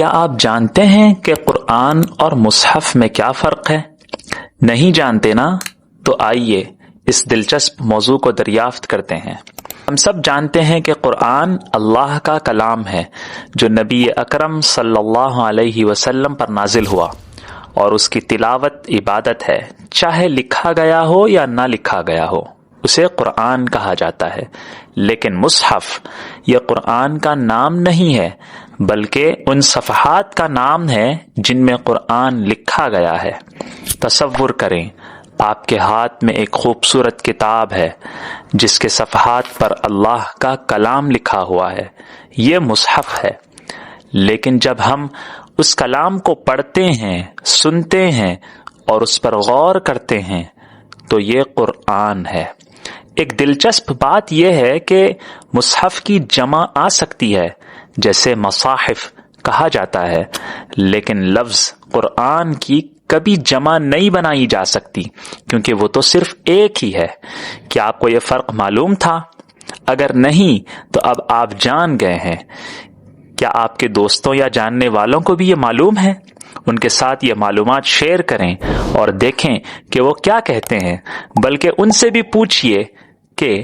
کیا آپ جانتے ہیں کہ قرآن اور مصحف میں کیا فرق ہے؟ نہیں جانتے نا؟ تو آئیے اس دلچسپ موضوع کو دریافت کرتے ہیں۔ ہم سب جانتے ہیں کہ قرآن اللہ کا کلام ہے جو نبی اکرم صلی اللہ علیہ وسلم پر نازل ہوا، اور اس کی تلاوت عبادت ہے، چاہے لکھا گیا ہو یا نہ لکھا گیا ہو، اسے قرآن کہا جاتا ہے۔ لیکن مصحف یہ قرآن کا نام نہیں ہے، بلکہ ان صفحات کا نام ہے جن میں قرآن لکھا گیا ہے۔ تصور کریں، آپ کے ہاتھ میں ایک خوبصورت کتاب ہے جس کے صفحات پر اللہ کا کلام لکھا ہوا ہے، یہ مصحف ہے۔ لیکن جب ہم اس کلام کو پڑھتے ہیں، سنتے ہیں اور اس پر غور کرتے ہیں تو یہ قرآن ہے۔ ایک دلچسپ بات یہ ہے کہ مصحف کی جمع آ سکتی ہے، جیسے مصاحف کہا جاتا ہے، لیکن لفظ قرآن کی کبھی جمع نہیں بنائی جا سکتی، کیونکہ وہ تو صرف ایک ہی ہے۔ کیا آپ کو یہ فرق معلوم تھا؟ اگر نہیں تو اب آپ جان گئے ہیں۔ کیا آپ کے دوستوں یا جاننے والوں کو بھی یہ معلوم ہے؟ ان کے ساتھ یہ معلومات شیئر کریں اور دیکھیں کہ وہ کیا کہتے ہیں، بلکہ ان سے بھی پوچھئے کہ